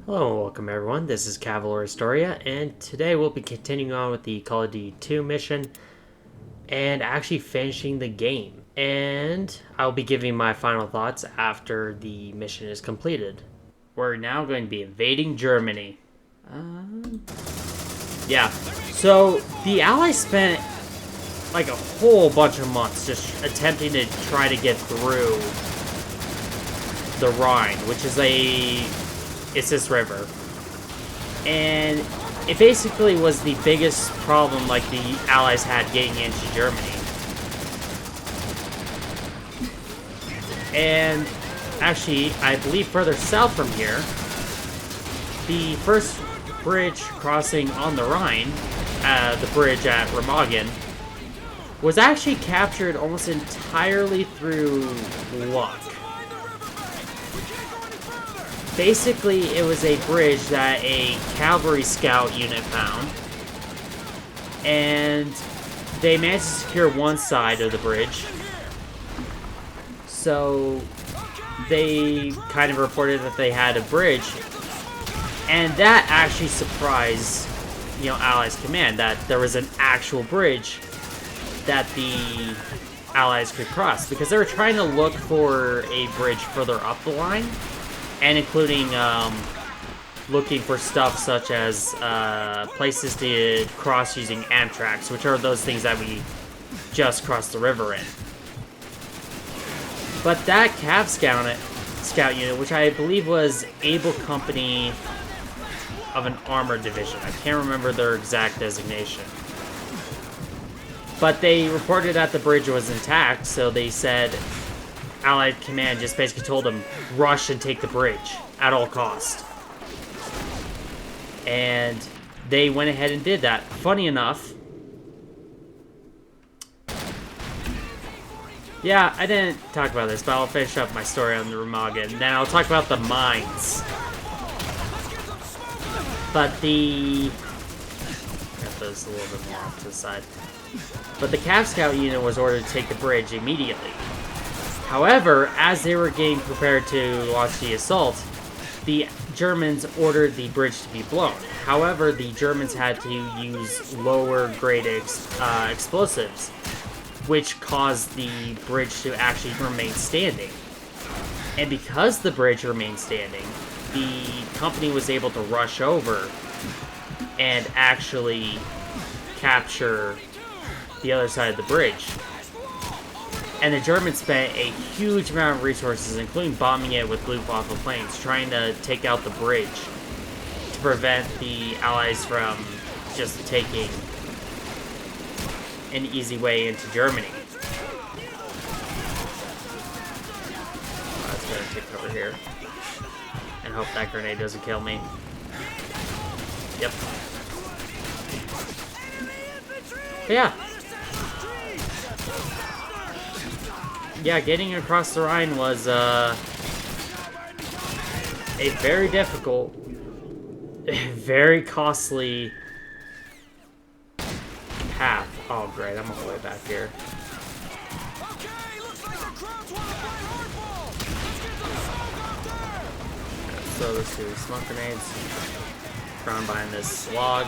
Hello and welcome everyone, this is Cavalier Astoria, and today we'll be continuing on with the Call of Duty 2 mission and actually finishing the game. And I'll be giving my final thoughts after the mission is completed. We're now going to be invading Germany. So the Allies spent like a whole bunch of months just attempting to try to get through the Rhine, which is it's this river. And it basically was the biggest problem like the Allies had getting into Germany. And actually, I believe further south from here, the first bridge crossing on the Rhine, the bridge at Remagen, was actually captured almost entirely through luck. Basically, it was a bridge that a cavalry scout unit found, and they managed to secure one side of the bridge. So they kind of reported that they had a bridge, and that actually surprised, Allies command, that there was an actual bridge that the Allies could cross, because they were trying to look for a bridge further up the line. And including looking for stuff such as places to cross using Amtraks, which are those things that we just crossed the river in. But that Cav Scout unit, which I believe was Able Company of an Armored Division. I can't remember their exact designation. But they reported that the bridge was intact, so they said Allied command just basically told them, rush and take the bridge at all cost. And they went ahead and did that. Funny enough, yeah, I didn't talk about this, but I'll finish up my story on the Remagen. Then I'll talk about the mines. But got those a little bit more off to the side. But the Cav Scout unit was ordered to take the bridge immediately. However, as they were getting prepared to launch the assault, the Germans ordered the bridge to be blown. However, the Germans had to use lower-grade explosives, which caused the bridge to actually remain standing. And because the bridge remained standing, the company was able to rush over and actually capture the other side of the bridge. And the Germans spent a huge amount of resources, including bombing it with Luftwaffe planes, trying to take out the bridge to prevent the Allies from just taking an easy way into Germany. Let's go and take cover here and hope that grenade doesn't kill me. Yep. But yeah, getting across the Rhine was a very difficult, very costly path. Oh, great, I'm all the way back here. So let's do smoke grenades. Crawling behind this log.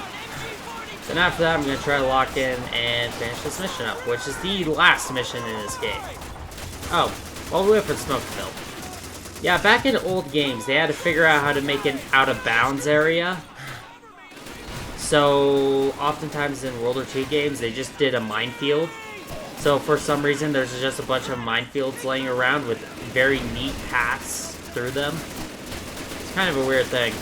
Then after that, I'm going to try to lock in and finish this mission up, which is the last mission in this game. Oh, while we wait for the smoke to build. Yeah, back in old games, they had to figure out how to make an out-of-bounds area. So, oftentimes in World War II games, they just did a minefield. So, for some reason, there's just a bunch of minefields laying around with very neat paths through them. It's kind of a weird thing.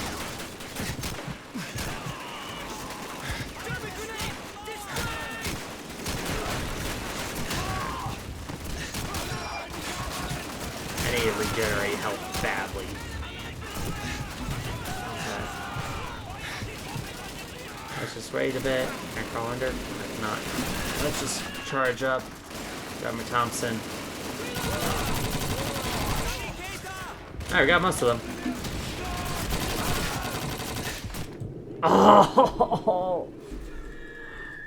I need to regenerate health badly. Okay. Let's just wait a bit. Can I crawl under? If not, let's just charge up. Grab my Thompson. Alright, we got most of them. Oh!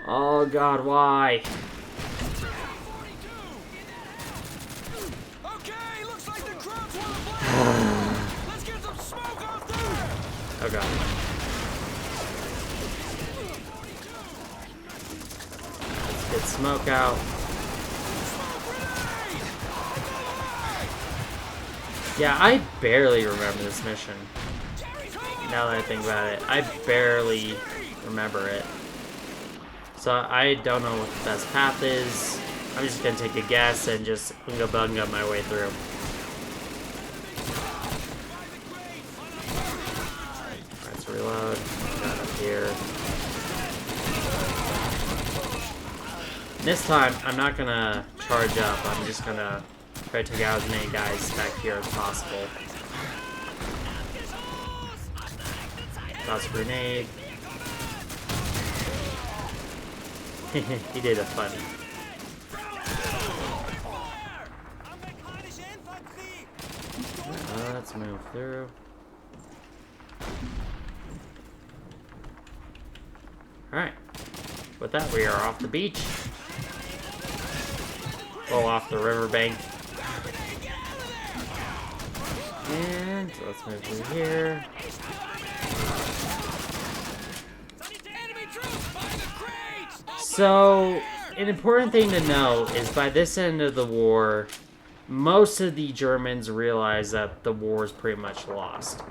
Oh god, why? Oh god. Let's get smoke out. Yeah, I barely remember this mission. Now that I think about it, I barely remember it. So I don't know what the best path is. I'm just gonna take a guess and just unga bunga my way through. Let's reload. Got up here. This time, I'm not gonna charge up. I'm just gonna try to take out as many guys back here as possible. Toss a grenade. He did a funny. Let's move through. Alright. With that, we are off the beach. Well, off the riverbank. And let's move through here. So, an important thing to know is by this end of the war, most of the Germans realize that the war is pretty much lost.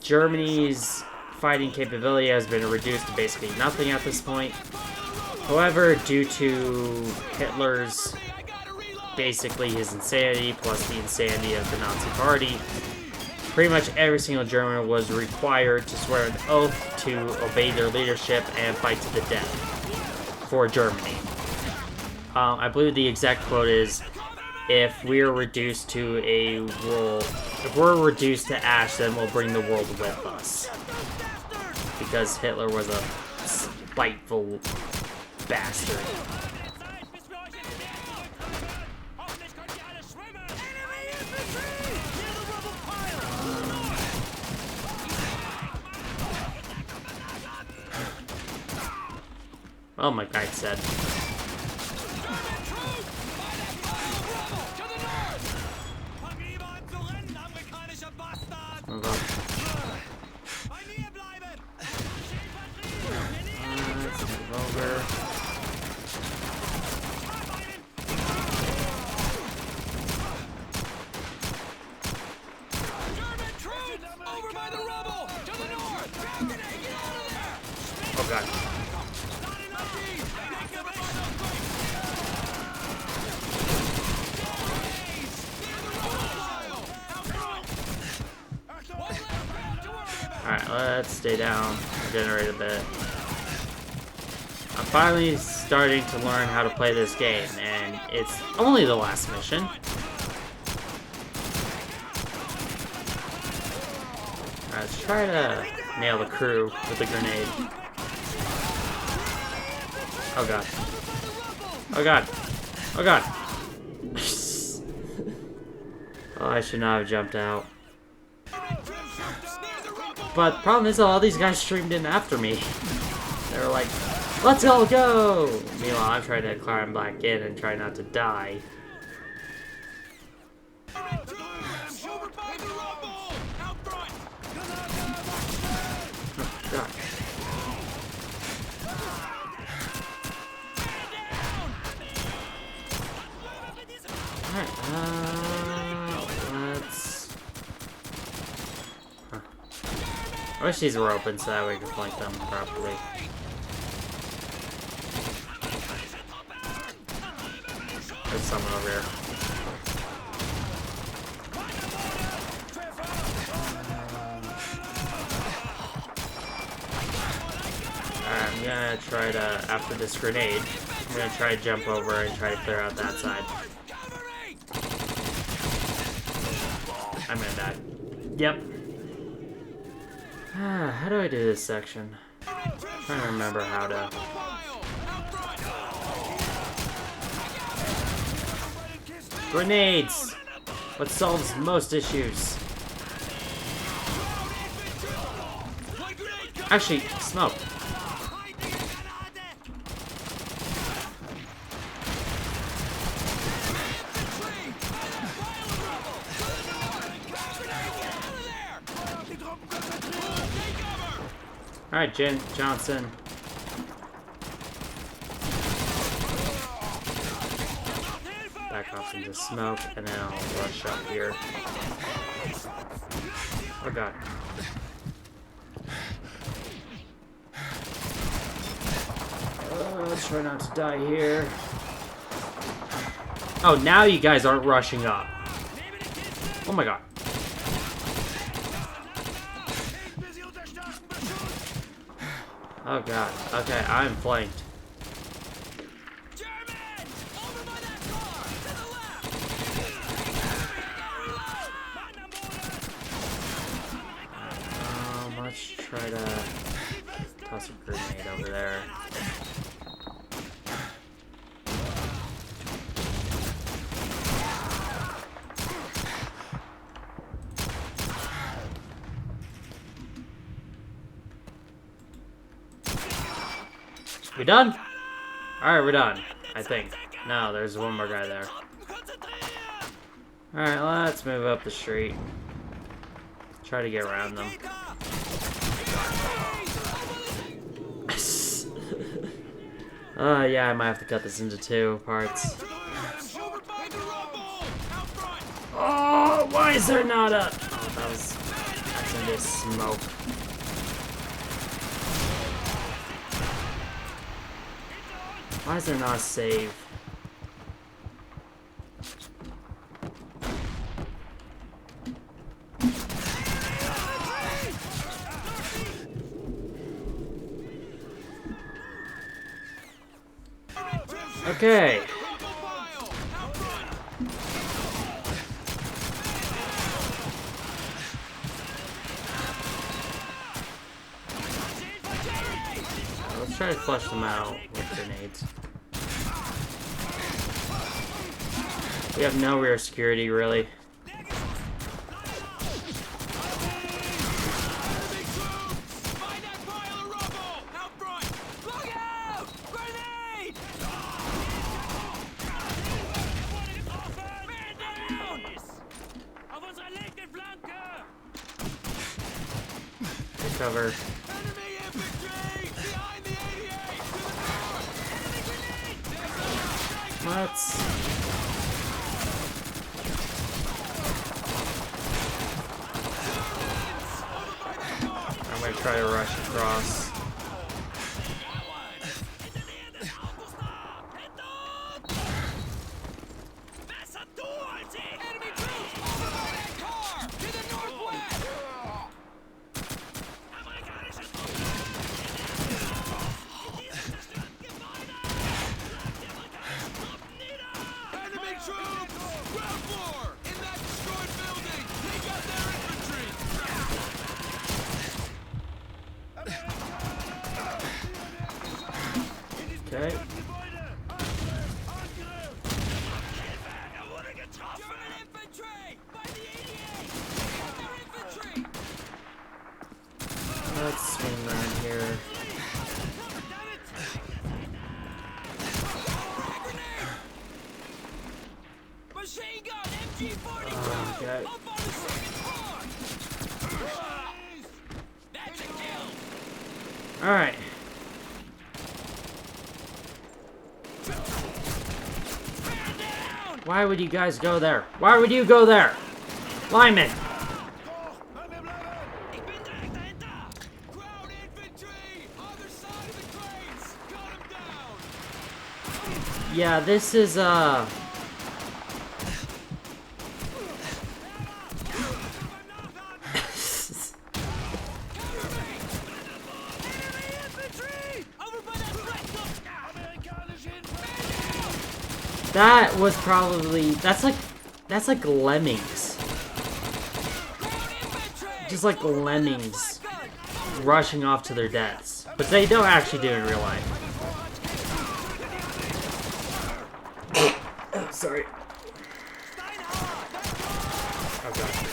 Germany's fighting capability has been reduced to basically nothing at this point. However, due to Hitler's, basically his insanity plus the insanity of the Nazi Party, pretty much every single German was required to swear an oath to obey their leadership and fight to the death for Germany. I believe the exact quote is, if we're reduced to a world, if we're reduced to ash, then we'll bring the world with us. Because Hitler was a spiteful bastard. Oh my god, said. Move up. Let's move over. Oh god. Alright, let's stay down, regenerate a bit. I'm finally starting to learn how to play this game, and it's only the last mission. Alright, let's try to nail the crew with the grenade. Oh god. Oh god. Oh god. Oh, I should not have jumped out. But the problem is all these guys streamed in after me. They were like, let's all go! Meanwhile, I'm trying to climb back in and try not to die. Oh, God. Alright, let's... Huh. I wish these were open so that we could flank them properly. There's someone over here. Alright, I'm gonna try to, after this grenade, I'm gonna try to jump over and try to clear out that side. I'm gonna die. Yep. How do I do this section? I'm trying to remember how to. Grenades! What solves most issues? Actually, smoke. Alright, Johnson. Back off into smoke, and then I'll rush up here. Oh god. Let's try not to die here. Oh, now you guys aren't rushing up. Oh my god. Oh god. Okay, I'm flanked. Let's try to toss a grenade over there. We done? Alright, we're done. I think. No, there's one more guy there. Alright, let's move up the street. Try to get around them. Yeah, I might have to cut this into 2 parts. Oh, why is there not a... Oh, that's in this smoke. Why is there not a save? Okay. Let's try to flush them out with grenades. We have no rear security, really. Cover. Let's... I'm gonna try to rush across. Okay. Let's swing around here. Okay. All right. Why would you guys go there? Why would you go there? Lyman! Yeah, this is, that was probably... That's like lemmings. Just like lemmings rushing off to their deaths. But they don't actually do it in real life. Oh, sorry. Oh, God.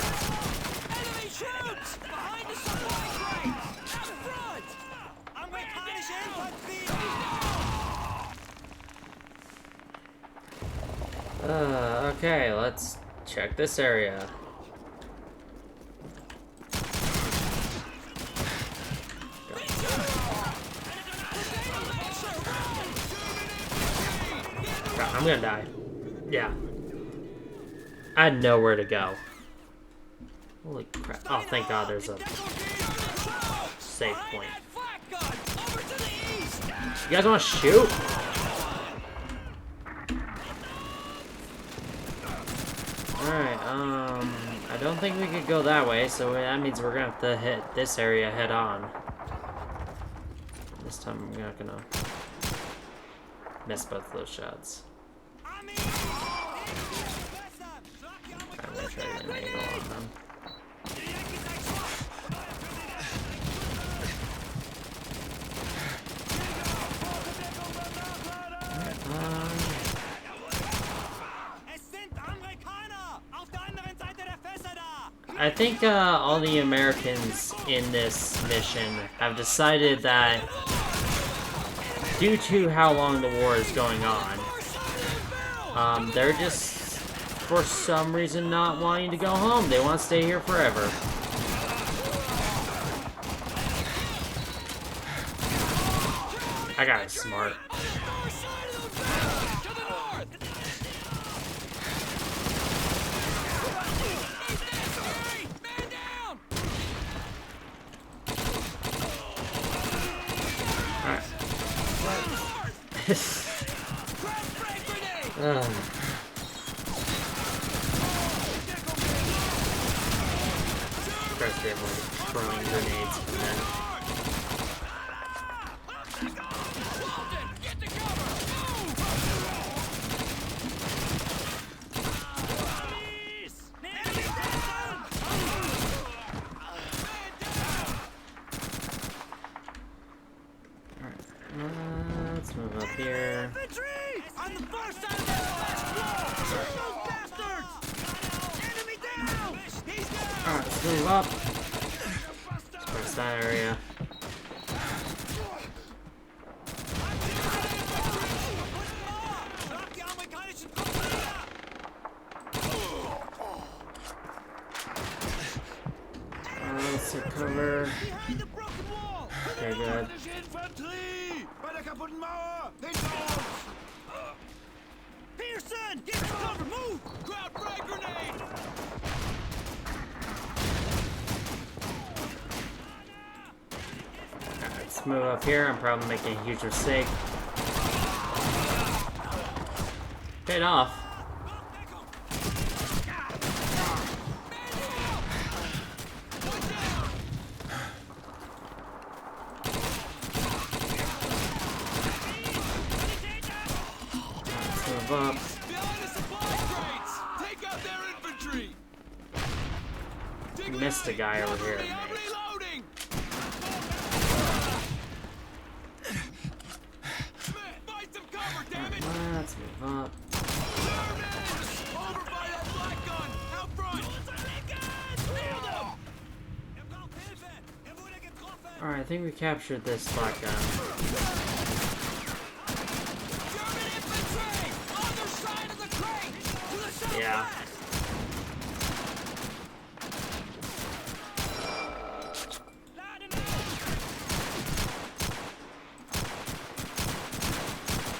Okay, let's check this area. I'm gonna die. Yeah. I had nowhere to go. Holy crap. Oh, thank God there's a safe point. You guys wanna shoot? Alright, I don't think we could go that way, so that means we're gonna have to hit this area head on. This time I'm not gonna miss both those shots. I'm gonna try to get an angle on them. I think all the Americans in this mission have decided that due to how long the war is going on, they're just, for some reason, not wanting to go home. They want to stay here forever. That guy's smart. Press it with throwing grenades and then. Let's move up here. On the far side of that last wall! Bastards! Enemy down! He's down! Alright, let's move up. Let's press that area. Let's take cover. Okay, good. Pearson, get to cover, move! Crowd frag grenade! Alright, let's move up here. I'm probably making a huge mistake. Paid off. Up. Missed a guy over here. Let's move up. Alright, I think we captured this black gun. Yeah.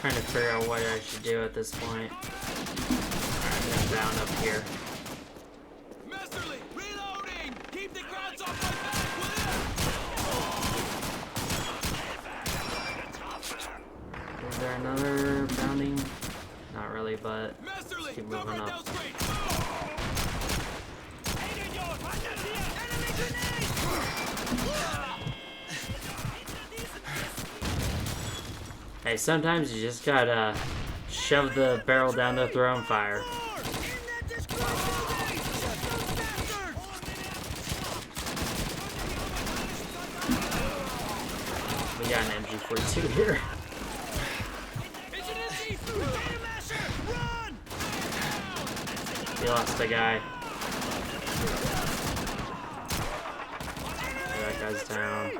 Trying to figure out what I should do at this point. Alright, I'm down up here. Masterly, reloading! Keep the crowds off my back, will Is there another bounding? Not really, but let's keep moving up. Hey, sometimes you just gotta shove the barrel down their throat and fire. We got an MG42 here. We lost a guy. That guy's down.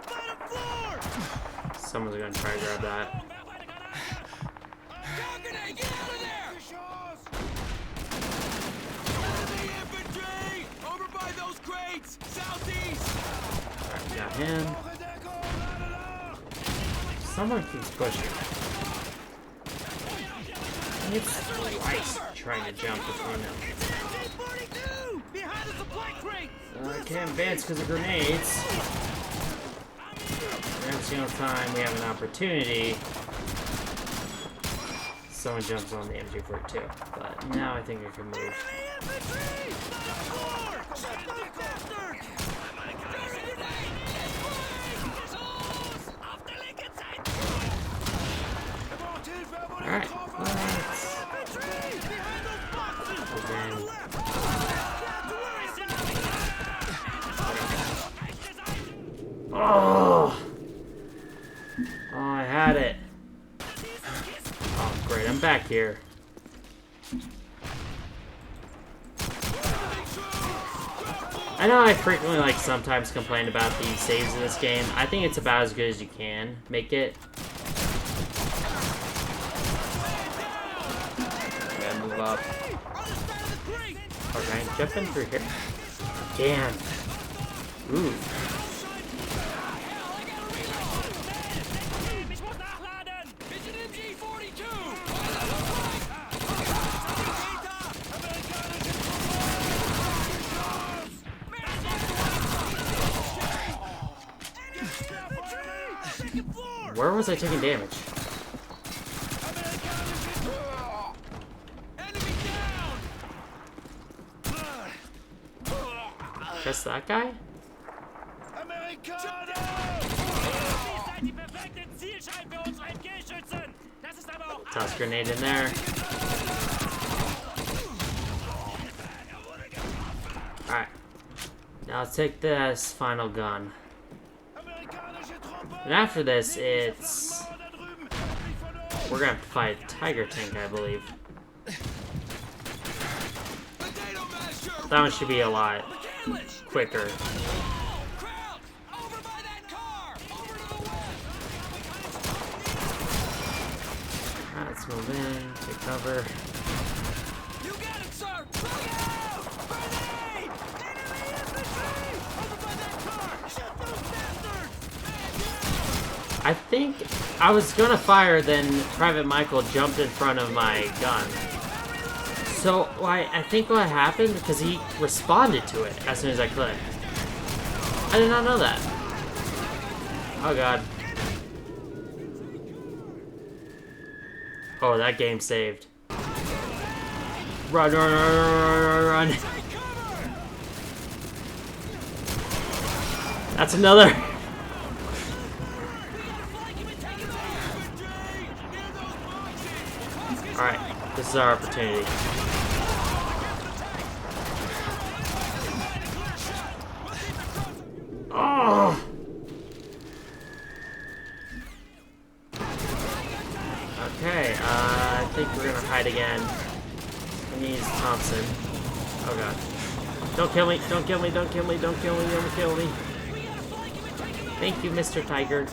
Someone's gonna try to grab that. Alright, got him. Someone keeps pushing. It's Christ trying to jump between them. I can't advance because of grenades. Every single time we have an opportunity, someone jumps on the MG42. But now I think I can move. Alright, let's... Again. Oh! Oh, I had it. Oh, great, I'm back here. I know I frequently, like, sometimes complain about the saves in this game. I think it's about as good as you can make it. I gotta move up. Okay, jump in through here. Damn. Ooh. Where was I taking damage? Just that guy? Toss grenade in there. Alright. Now let's take this final gun. And after this, it's... We're gonna have to fight a tiger tank, I believe. That one should be a lot quicker. Alright, let's move in, take cover. You got it, sir! Look out! Grenade! Enemy infantry! Over by that car! Shoot those bastards! I think I was gonna fire, then Private Michael jumped in front of my gun. So I think what happened, because he responded to it as soon as I clicked. I did not know that. Oh god. Oh, that game saved. Run, run, run, run, run, run. That's another. Alright, this is our opportunity. Oh! Okay, I think we're gonna hide again. I need Thompson. Oh god. Don't kill me, don't kill me, don't kill me, don't kill me, don't kill me. Thank you, Mr. Tiger.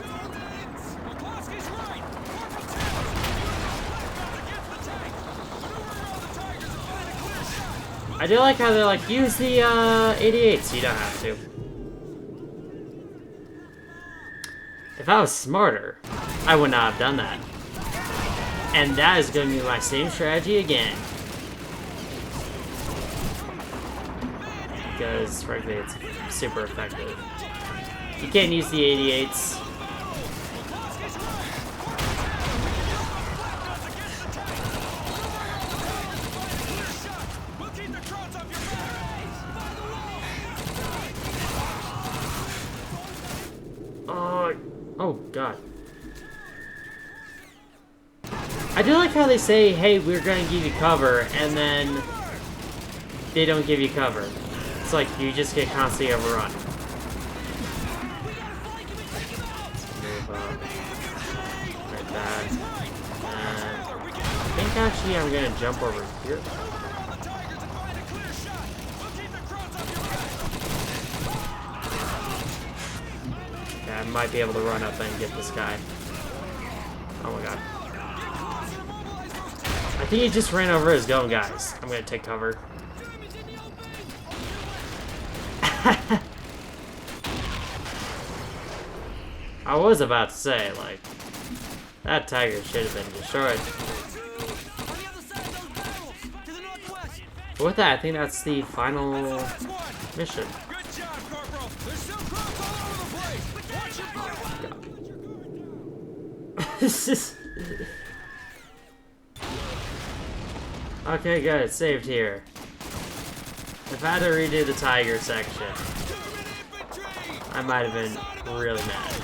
I do like how they're like, use the 88s, you don't have to. If I was smarter, I would not have done that. And that is going to be my same strategy again. Because, frankly, it's super effective. You can't use the 88s. Oh, God. I do like how they say, hey, we're going to give you cover, and then they don't give you cover. It's like you just get constantly overrun. Move up. Like that. I think actually I'm going to jump over here. I might be able to run up and get this guy. Oh my god. I think he just ran over his gun, guys. I'm gonna take cover. I was about to say, like, that tiger should have been destroyed. But with that, I think that's the final Last one. mission. Good job, Corporal. There's still crops all over the place. Watch your Okay, good. It's saved here. If I had to redo the tiger section, I might have been really mad.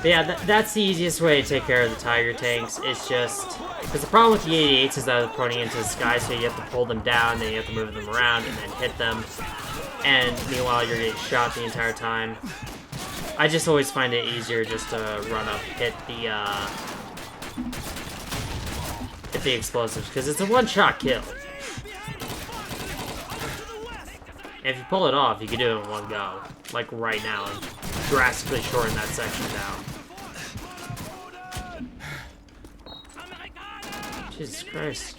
But yeah, that's the easiest way to take care of the tiger tanks. It's just... Because the problem with the 88s is that they're pointing into the sky, so you have to pull them down, then you have to move them around, and then hit them. And meanwhile, you're getting shot the entire time. I just always find it easier just to run up, hit the explosives, because it's a one-shot kill. And if you pull it off, you can do it in one go. Like right now, and drastically shorten that section down. Jesus Christ.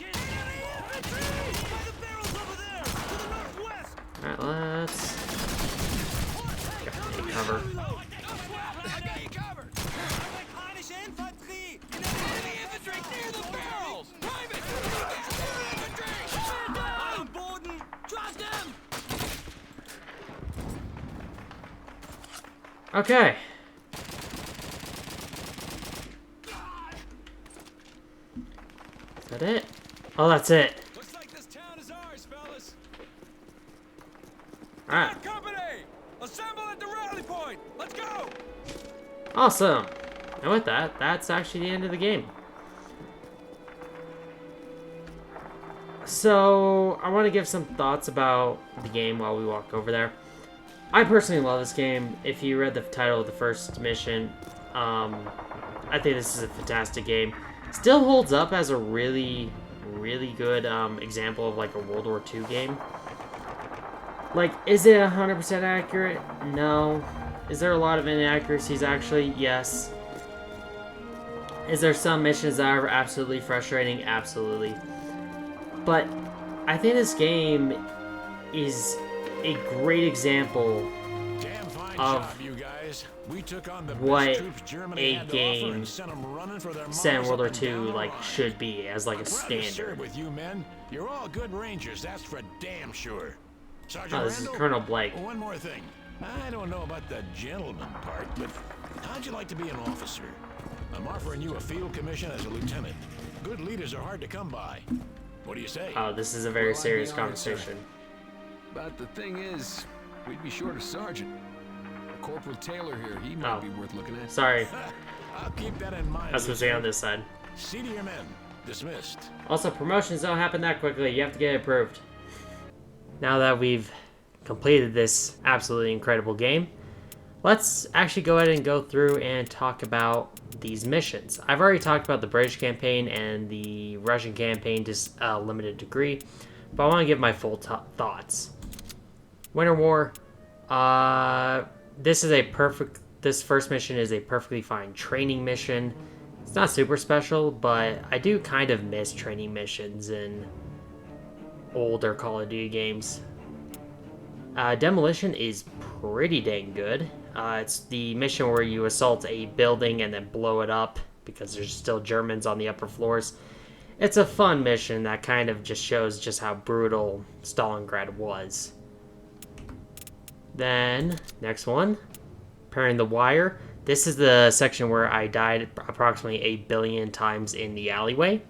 Alright, let's... Got cover. Okay. Is that it? Oh, that's it. Looks like this town is ours, fellas. Alright. Company, assemble at the rally point. Let's go. Awesome. And with that, that's actually the end of the game. So, I want to give some thoughts about the game while we walk over there. I personally love this game. If you read the title of the first mission, I think this is a fantastic game. Still holds up as a really, really good example of like a World War II game. Like, is it 100% accurate? No. Is there a lot of inaccuracies actually? Yes. Is there some missions that are absolutely frustrating? Absolutely. But I think this game is a great example of what a game set in World War II like should be as like a standard. With you men, you're all good rangers. That's for damn sure. Oh, this is Colonel Blake. One more thing. I don't know about the gentleman part, but how'd you like to be an officer? I'm offering you a field commission as a lieutenant. Good leaders are hard to come by. What do you say? Oh, this is a very serious conversation. But the thing is, we'd be short a sergeant. Corporal Taylor here, he might be worth looking at. Sorry. I'll keep that in mind. I was supposed to be on this side. See to your men. Dismissed. Also, promotions don't happen that quickly. You have to get it approved. Now that we've completed this absolutely incredible game, let's actually go ahead and go through and talk about these missions. I've already talked about the British campaign and the Russian campaign to a limited degree, but I want to give my full thoughts. Winter War, this first mission is a perfectly fine training mission. It's not super special, but I do kind of miss training missions in older Call of Duty games. Demolition is pretty dang good. It's the mission where you assault a building and then blow it up because there's still Germans on the upper floors. It's a fun mission that kind of just shows just how brutal Stalingrad was. Then, next one, Repairing the Wire. This is the section where I died approximately 8 billion times in the alleyway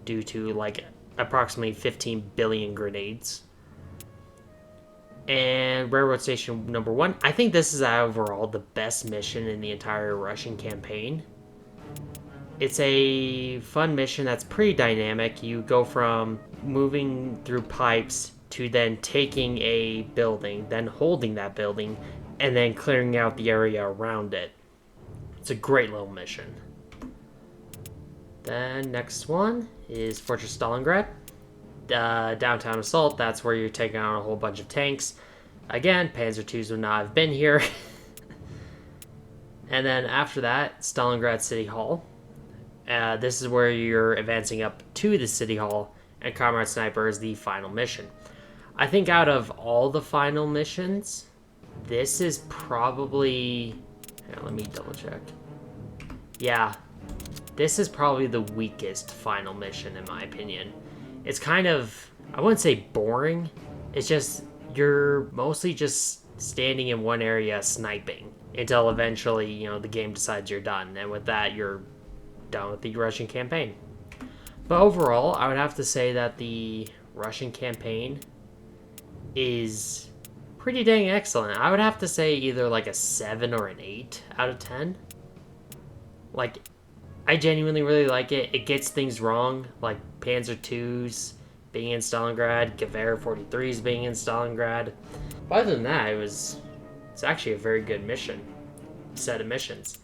due to like approximately 15 billion grenades. And Railroad Station number 1. I think this is overall the best mission in the entire Russian campaign. It's a fun mission that's pretty dynamic. You go from moving through pipes to then taking a building, then holding that building, and then clearing out the area around it. It's a great little mission. Then next one is Fortress Stalingrad. Downtown Assault, that's where you're taking on a whole bunch of tanks. Again, Panzer IIs would not have been here. And then after that, Stalingrad City Hall. This is where you're advancing up to the City Hall, and Comrade Sniper is the final mission. I think out of all the final missions, this is probably... Here, let me double check. Yeah, this is probably the weakest final mission in my opinion. it's kind of, I wouldn't say boring. It's just, you're mostly just standing in one area sniping until eventually, you know, the game decides you're done. And with that, you're done with the Russian campaign. But overall, I would have to say that the Russian campaign is pretty dang excellent. I would have to say either like a 7 or an 8 out of 10. Like, I genuinely really like it. It gets things wrong, like Panzer IIs being in Stalingrad, Gewehr 43s being in Stalingrad. But other than that, it's actually a very good set of missions.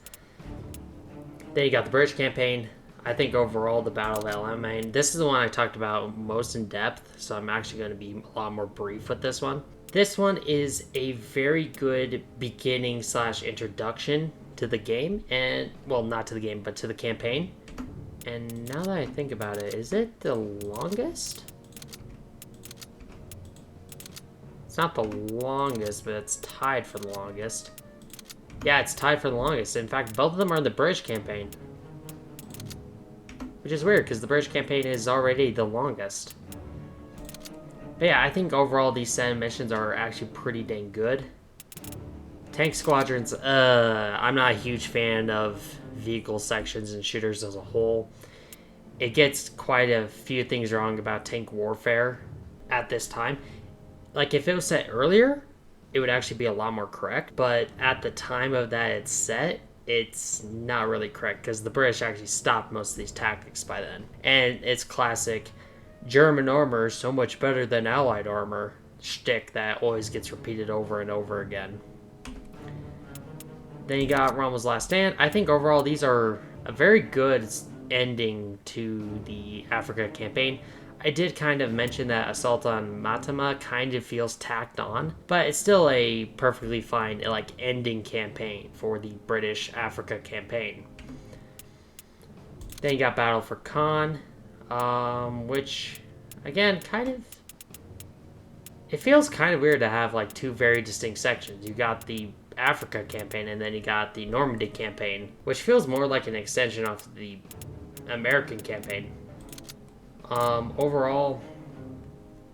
Then you got the British campaign. I think overall the Battle of El Alamein, this is the one I talked about most in depth, so I'm actually going to be a lot more brief with this one. This one is a very good beginning / introduction to the game, and, well, not to the game, but to the campaign. And now that I think about it, is it the longest? It's not the longest, but it's tied for the longest. Yeah, it's tied for the longest. In fact, both of them are in the British campaign. Which is weird, because the British campaign is already the longest. But yeah, I think overall these 7 missions are actually pretty dang good. Tank squadrons, I'm not a huge fan of vehicle sections and shooters as a whole. It gets quite a few things wrong about tank warfare at this time. Like, if it was set earlier, it would actually be a lot more correct. But at the time of that it's set, it's not really correct, because the British actually stopped most of these tactics by then. And it's classic German armor is so much better than Allied armor shtick that always gets repeated over and over again. Then you got Rommel's Last Stand. I think overall these are a very good ending to the Africa campaign. I did kind of mention that Assault on Matama kind of feels tacked on, but it's still a perfectly fine, like, ending campaign for the British Africa campaign. Then you got Battle for Caen, which, again, kind of, it feels kind of weird to have, like, 2 very distinct sections. You got the Africa campaign, and then you got the Normandy campaign, which feels more like an extension of the American campaign. Overall,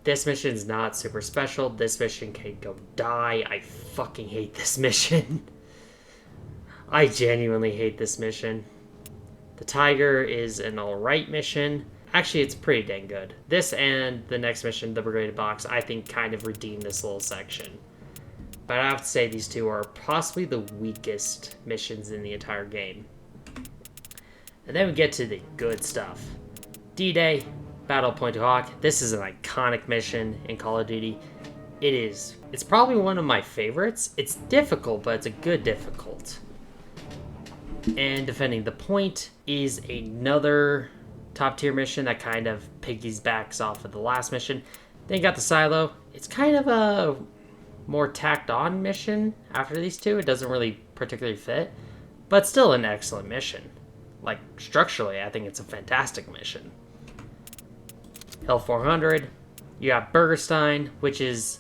this mission is not super special. This mission can go die. I fucking hate this mission. I genuinely hate this mission. The Tiger is an alright mission. Actually, it's pretty dang good. This and the next mission, the Brigade Box, I think kind of redeem this little section. But I have to say these 2 are possibly the weakest missions in the entire game. And then we get to the good stuff. D-Day, Battle of Pointe du Hoc. This is an iconic mission in Call of Duty. It's probably one of my favorites. It's difficult, but it's a good difficult. And Defending the Point is another top tier mission that kind of piggybacks off of the last mission. Then you got the Silo. It's kind of a more tacked on mission after these 2. It doesn't really particularly fit, but still an excellent mission. Like, structurally, I think it's a fantastic mission. Hill 400, you got Bergerstein, which is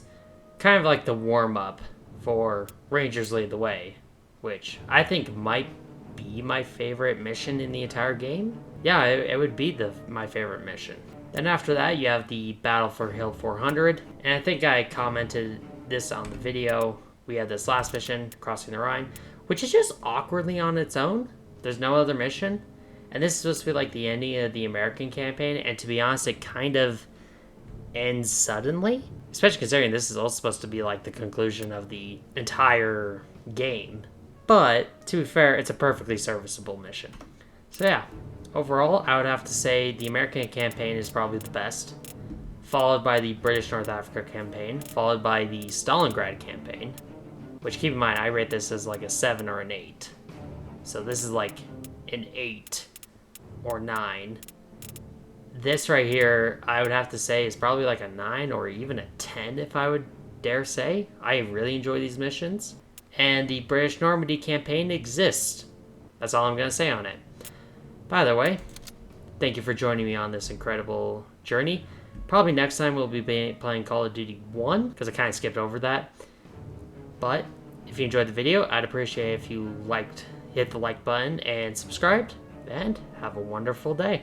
kind of like the warm-up for Rangers Lead the Way, which I think might be my favorite mission in the entire game. Yeah, it would be my favorite mission. Then after that, you have the Battle for Hill 400, and I think I commented this on the video. We had this last mission, Crossing the Rhine, which is just awkwardly on its own. There's no other mission. And this is supposed to be like the ending of the American campaign, and to be honest, it kind of ends suddenly. Especially considering this is also supposed to be like the conclusion of the entire game. But, to be fair, it's a perfectly serviceable mission. So yeah, overall, I would have to say the American campaign is probably the best. Followed by the British North Africa campaign, followed by the Stalingrad campaign. Which, keep in mind, I rate this as like a 7 or an 8. So this is like an 8 or 9. This right here, I would have to say, is probably like a 9 or even a 10, if I would dare say. I really enjoy these missions. And the British Normandy campaign exists. That's all I'm going to say on it. By the way, thank you for joining me on this incredible journey. Probably next time we'll be playing Call of Duty 1, because I kind of skipped over that. But if you enjoyed the video, I'd appreciate it if you hit the like button and subscribed, and have a wonderful day.